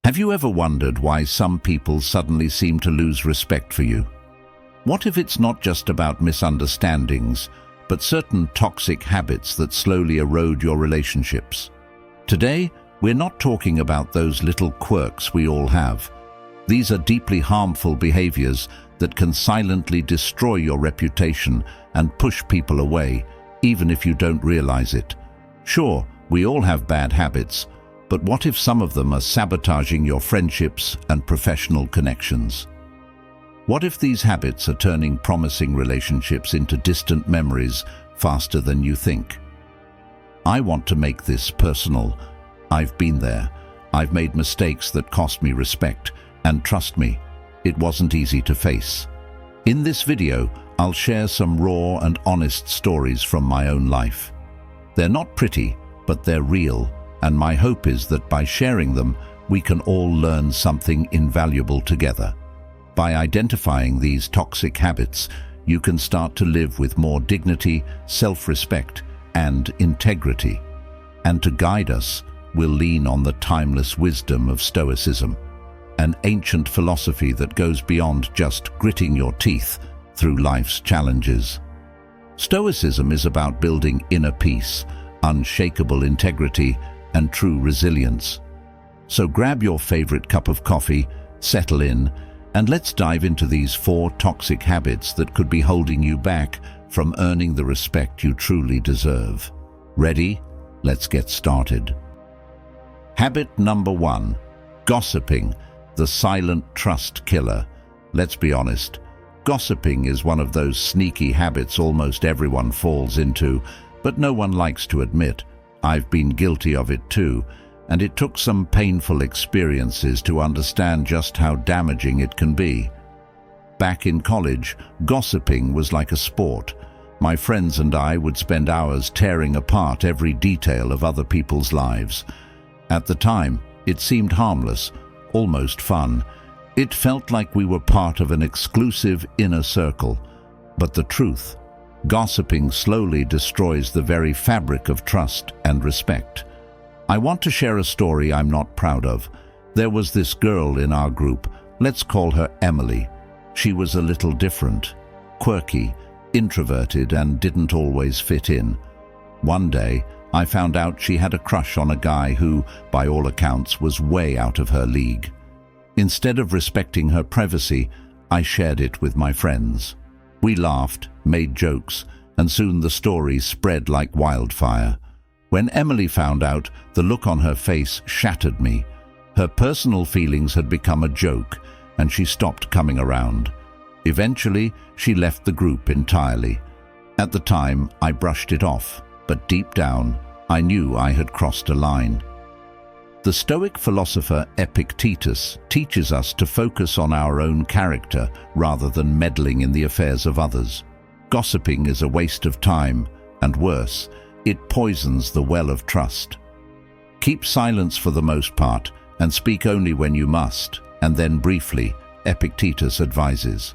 Have you ever wondered why some people suddenly seem to lose respect for you? What if it's not just about misunderstandings, but certain toxic habits that slowly erode your relationships? Today, we're not talking about those little quirks we all have. These are deeply harmful behaviors that can silently destroy your reputation and push people away, even if you don't realize it. Sure, we all have bad habits, but what if some of them are sabotaging your friendships and professional connections? What if these habits are turning promising relationships into distant memories faster than you think? I want to make this personal. I've been there. I've made mistakes that cost me respect, and trust me, it wasn't easy to face. In this video, I'll share some raw and honest stories from my own life. They're not pretty, but they're real, and my hope is that by sharing them, we can all learn something invaluable together. By identifying these toxic habits, you can start to live with more dignity, self-respect, and integrity. And to guide us, we'll lean on the timeless wisdom of Stoicism, an ancient philosophy that goes beyond just gritting your teeth through life's challenges. Stoicism is about building inner peace, unshakable integrity, and true resilience. So grab your favorite cup of coffee, settle in, and let's dive into these 4 toxic habits that could be holding you back from earning the respect you truly deserve. Ready? Let's get started. Habit number 1: gossiping, the silent trust killer. Let's be honest, gossiping is one of those sneaky habits almost everyone falls into, but no one likes to admit. I've been guilty of it too, and it took some painful experiences to understand just how damaging it can be. Back in college, gossiping was like a sport. My friends and I would spend hours tearing apart every detail of other people's lives. At the time, it seemed harmless, almost fun. It felt like we were part of an exclusive inner circle. But the truth, gossiping slowly destroys the very fabric of trust and respect. I want to share a story I'm not proud of. There was this girl in our group, let's call her Emily. She was a little different, quirky, introverted, and didn't always fit in. One day, I found out she had a crush on a guy who, by all accounts, was way out of her league. Instead of respecting her privacy, I shared it with my friends. We laughed, made jokes, and soon the story spread like wildfire. When Emily found out, the look on her face shattered me. Her personal feelings had become a joke, and she stopped coming around. Eventually, she left the group entirely. At the time, I brushed it off, but deep down, I knew I had crossed a line. The Stoic philosopher Epictetus teaches us to focus on our own character rather than meddling in the affairs of others. Gossiping is a waste of time, and worse, it poisons the well of trust. Keep silence for the most part, and speak only when you must, and then briefly, Epictetus advises.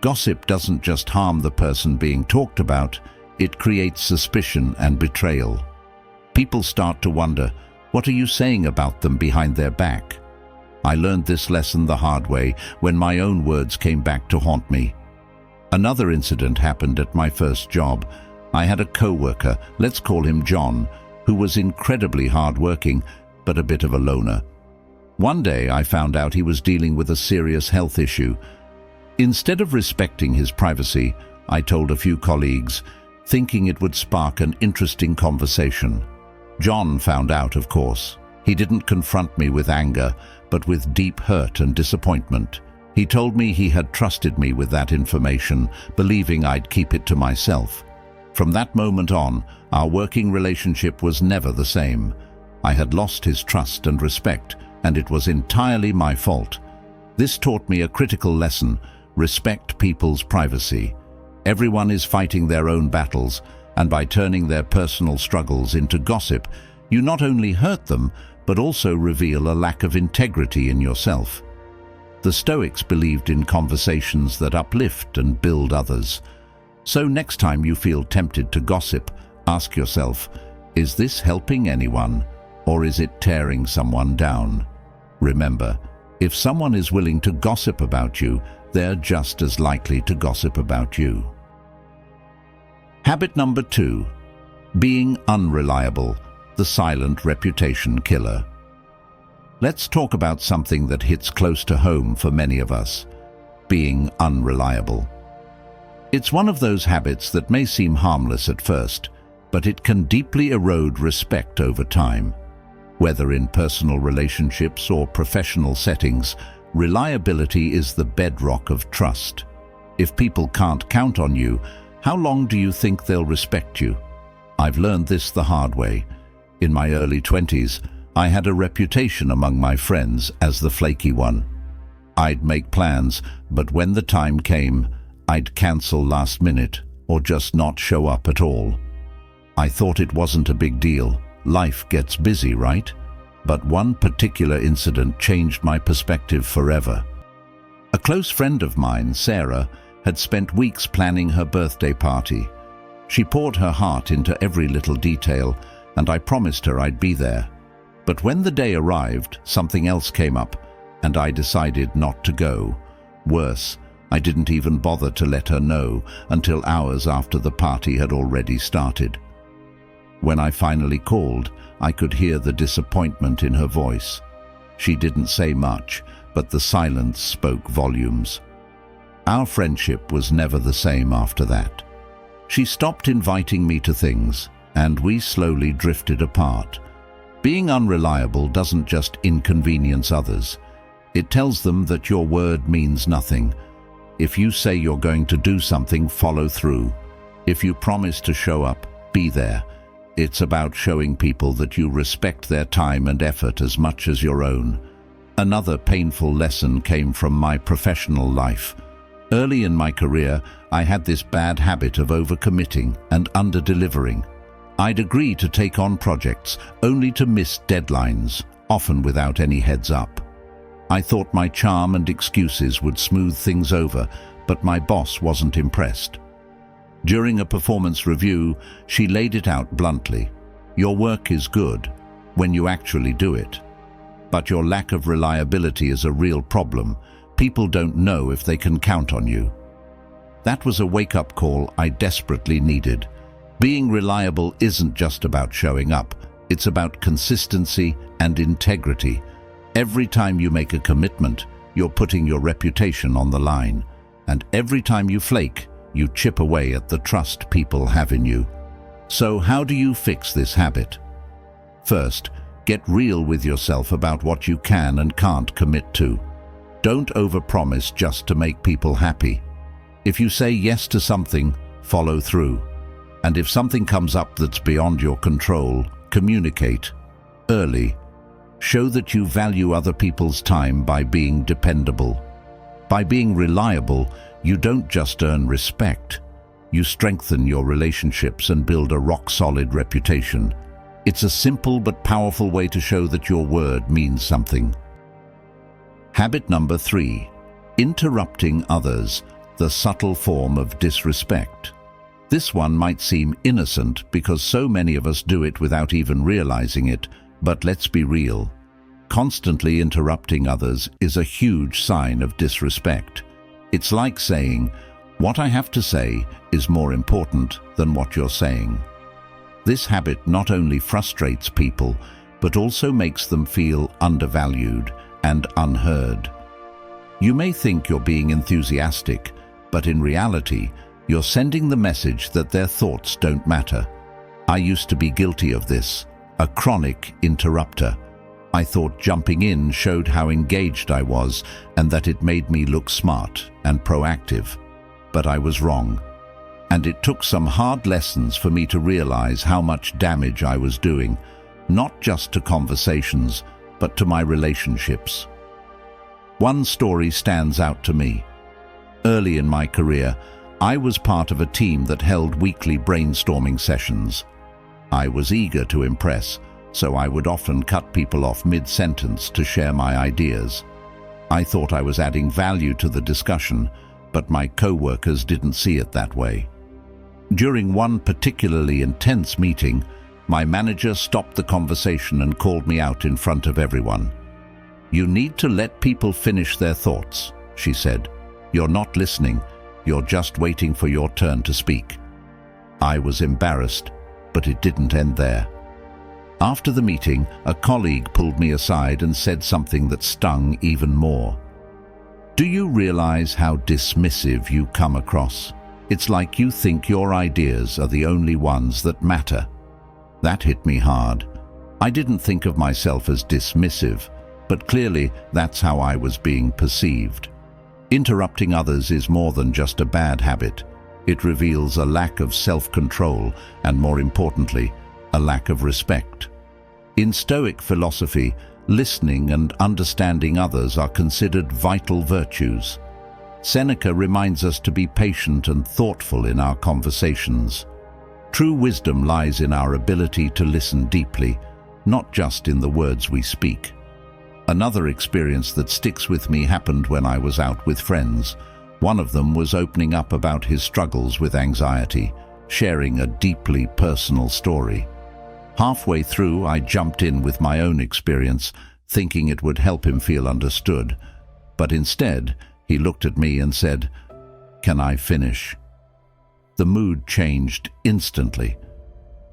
Gossip doesn't just harm the person being talked about, it creates suspicion and betrayal. People start to wonder, what are you saying about them behind their back? I learned this lesson the hard way when my own words came back to haunt me. Another incident happened at my first job. I had a co-worker, let's call him John, who was incredibly hard-working, but a bit of a loner. One day I found out he was dealing with a serious health issue. Instead of respecting his privacy, I told a few colleagues, thinking it would spark an interesting conversation. John found out, of course. He didn't confront me with anger, but with deep hurt and disappointment. He told me he had trusted me with that information, believing I'd keep it to myself. From that moment on, our working relationship was never the same. I had lost his trust and respect, and it was entirely my fault. This taught me a critical lesson: respect people's privacy. Everyone is fighting their own battles, and by turning their personal struggles into gossip, you not only hurt them, but also reveal a lack of integrity in yourself. The Stoics believed in conversations that uplift and build others. So next time you feel tempted to gossip, ask yourself, is this helping anyone, or is it tearing someone down? Remember, if someone is willing to gossip about you, they're just as likely to gossip about you. Habit number 2. Being unreliable, the silent reputation killer. Let's talk about something that hits close to home for many of us: being unreliable. It's one of those habits that may seem harmless at first, but it can deeply erode respect over time. Whether in personal relationships or professional settings, reliability is the bedrock of trust. If people can't count on you, how long do you think they'll respect you? I've learned this the hard way. In my early 20s, I had a reputation among my friends as the flaky one. I'd make plans, but when the time came, I'd cancel last minute or just not show up at all. I thought it wasn't a big deal. Life gets busy, right? But one particular incident changed my perspective forever. A close friend of mine, Sarah, had spent weeks planning her birthday party. She poured her heart into every little detail, and I promised her I'd be there. But when the day arrived, something else came up, and I decided not to go. Worse, I didn't even bother to let her know until hours after the party had already started. When I finally called, I could hear the disappointment in her voice. She didn't say much, but the silence spoke volumes. Our friendship was never the same after that. She stopped inviting me to things, and we slowly drifted apart. Being unreliable doesn't just inconvenience others. It tells them that your word means nothing. If you say you're going to do something, follow through. If you promise to show up, be there. It's about showing people that you respect their time and effort as much as your own. Another painful lesson came from my professional life. Early in my career, I had this bad habit of overcommitting and under-delivering. I'd agree to take on projects only to miss deadlines, often without any heads up. I thought my charm and excuses would smooth things over, but my boss wasn't impressed. During a performance review, she laid it out bluntly. Your work is good when you actually do it. But your lack of reliability is a real problem. People don't know if they can count on you. That was a wake-up call I desperately needed. Being reliable isn't just about showing up. It's about consistency and integrity. Every time you make a commitment, you're putting your reputation on the line. And every time you flake, you chip away at the trust people have in you. So how do you fix this habit? First, get real with yourself about what you can and can't commit to. Don't overpromise just to make people happy. If you say yes to something, follow through. And if something comes up that's beyond your control, communicate early. Show that you value other people's time by being dependable. By being reliable, you don't just earn respect. You strengthen your relationships and build a rock-solid reputation. It's a simple but powerful way to show that your word means something. Habit number 3. Interrupting others, the subtle form of disrespect. This one might seem innocent because so many of us do it without even realizing it, but let's be real. Constantly interrupting others is a huge sign of disrespect. It's like saying, "What I have to say is more important than what you're saying." This habit not only frustrates people, but also makes them feel undervalued and unheard. You may think you're being enthusiastic, but in reality, you're sending the message that their thoughts don't matter. I used to be guilty of this, a chronic interrupter. I thought jumping in showed how engaged I was and that it made me look smart and proactive. But I was wrong. And it took some hard lessons for me to realize how much damage I was doing, not just to conversations, but to my relationships. One story stands out to me. Early in my career, I was part of a team that held weekly brainstorming sessions. I was eager to impress, so I would often cut people off mid-sentence to share my ideas. I thought I was adding value to the discussion, but my co-workers didn't see it that way. During one particularly intense meeting, my manager stopped the conversation and called me out in front of everyone. "You need to let people finish their thoughts," she said. "You're not listening, you're just waiting for your turn to speak." I was embarrassed, but it didn't end there. After the meeting, a colleague pulled me aside and said something that stung even more. "Do you realize how dismissive you come across? It's like you think your ideas are the only ones that matter." That hit me hard. I didn't think of myself as dismissive, but clearly that's how I was being perceived. Interrupting others is more than just a bad habit. It reveals a lack of self-control and, more importantly, a lack of respect. In Stoic philosophy, listening and understanding others are considered vital virtues. Seneca reminds us to be patient and thoughtful in our conversations. True wisdom lies in our ability to listen deeply, not just in the words we speak. Another experience that sticks with me happened when I was out with friends. One of them was opening up about his struggles with anxiety, sharing a deeply personal story. Halfway through, I jumped in with my own experience, thinking it would help him feel understood. But instead, he looked at me and said, "Can I finish?" The mood changed instantly.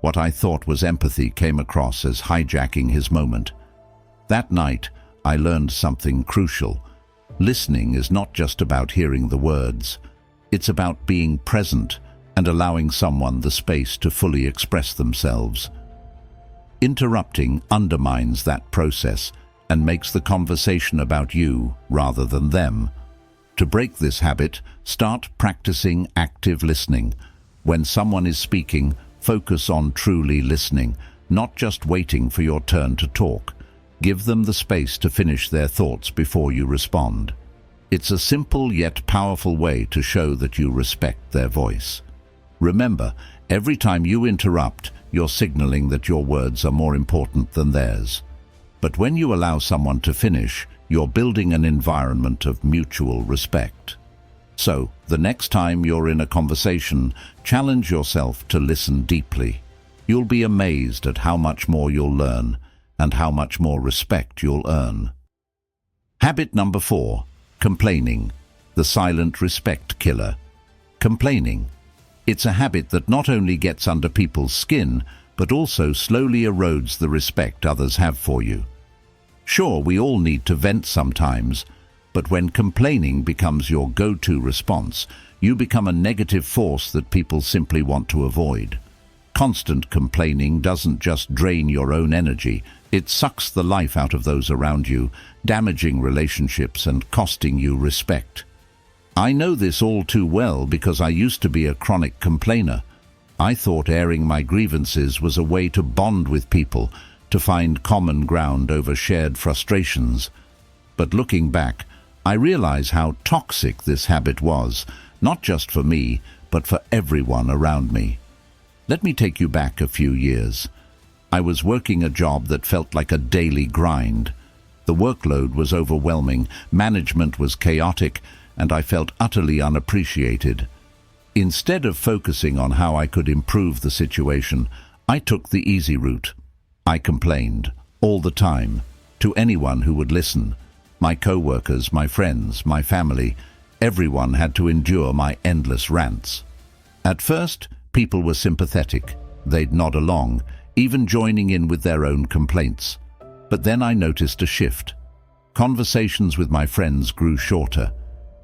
What I thought was empathy came across as hijacking his moment. That night, I learned something crucial. Listening is not just about hearing the words. It's about being present and allowing someone the space to fully express themselves. Interrupting undermines that process and makes the conversation about you rather than them. To break this habit, start practicing active listening. When someone is speaking, focus on truly listening, not just waiting for your turn to talk. Give them the space to finish their thoughts before you respond. It's a simple yet powerful way to show that you respect their voice. Remember, every time you interrupt, you're signaling that your words are more important than theirs. But when you allow someone to finish, you're building an environment of mutual respect. So, the next time you're in a conversation, challenge yourself to listen deeply. You'll be amazed at how much more you'll learn and how much more respect you'll earn. Habit number 4, complaining, the silent respect killer. Complaining. It's a habit that not only gets under people's skin, but also slowly erodes the respect others have for you. Sure, we all need to vent sometimes, but when complaining becomes your go-to response, you become a negative force that people simply want to avoid. Constant complaining doesn't just drain your own energy, it sucks the life out of those around you, damaging relationships and costing you respect. I know this all too well because I used to be a chronic complainer. I thought airing my grievances was a way to bond with people, to find common ground over shared frustrations. But looking back, I realize how toxic this habit was, not just for me, but for everyone around me. Let me take you back a few years. I was working a job that felt like a daily grind. The workload was overwhelming, management was chaotic, and I felt utterly unappreciated. Instead of focusing on how I could improve the situation, I took the easy route. I complained, all the time, to anyone who would listen. My co-workers, my friends, my family, everyone had to endure my endless rants. At first, people were sympathetic. They'd nod along, even joining in with their own complaints. But then I noticed a shift. Conversations with my friends grew shorter.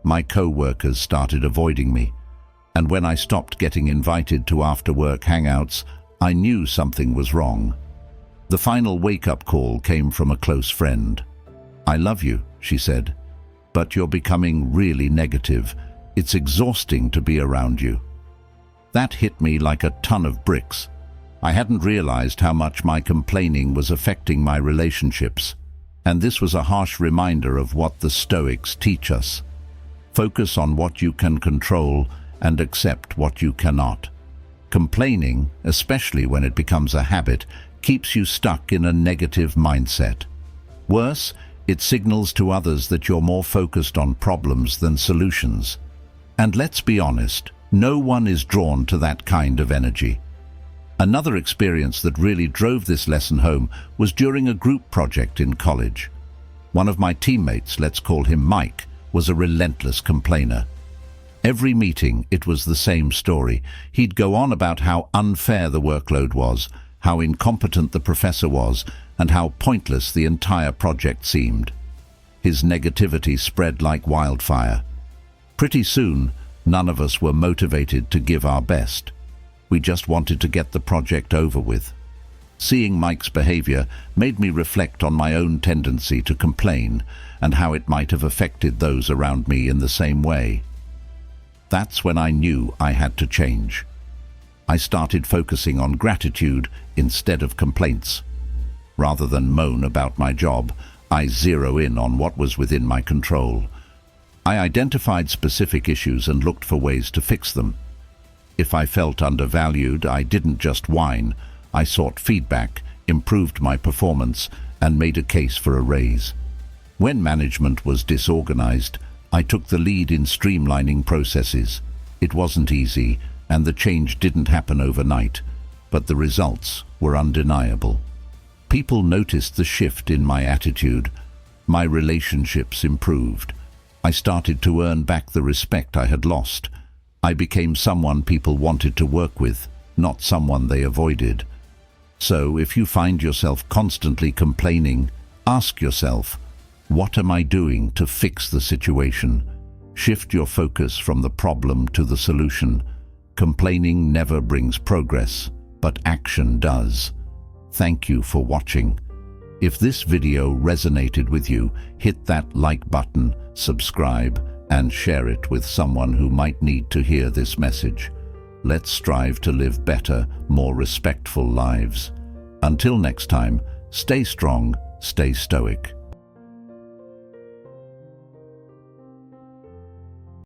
My co-workers started avoiding me. And when I stopped getting invited to after-work hangouts, I knew something was wrong. The final wake-up call came from a close friend. "I love you," she said, "but you're becoming really negative. It's exhausting to be around you." That hit me like a ton of bricks. I hadn't realized how much my complaining was affecting my relationships. And this was a harsh reminder of what the Stoics teach us. Focus on what you can control and accept what you cannot. Complaining, especially when it becomes a habit, keeps you stuck in a negative mindset. Worse, it signals to others that you're more focused on problems than solutions. And let's be honest, no one is drawn to that kind of energy. Another experience that really drove this lesson home was during a group project in college. One of my teammates, let's call him Mike, was a relentless complainer. Every meeting, it was the same story. He'd go on about how unfair the workload was, how incompetent the professor was, and how pointless the entire project seemed. His negativity spread like wildfire. Pretty soon, none of us were motivated to give our best. We just wanted to get the project over with. Seeing Mike's behavior made me reflect on my own tendency to complain and how it might have affected those around me in the same way. That's when I knew I had to change. I started focusing on gratitude instead of complaints. Rather than moan about my job, I zero in on what was within my control. I identified specific issues and looked for ways to fix them. If I felt undervalued, I didn't just whine. I sought feedback, improved my performance, and made a case for a raise. When management was disorganized, I took the lead in streamlining processes. It wasn't easy, and the change didn't happen overnight, but the results were undeniable. People noticed the shift in my attitude. My relationships improved. I started to earn back the respect I had lost. I became someone people wanted to work with, not someone they avoided. So if you find yourself constantly complaining, ask yourself, what am I doing to fix the situation? Shift your focus from the problem to the solution. Complaining never brings progress, but action does. Thank you for watching. If this video resonated with you, hit that like button, subscribe, and share it with someone who might need to hear this message. Let's strive to live better, more respectful lives. Until next time, stay strong, stay stoic.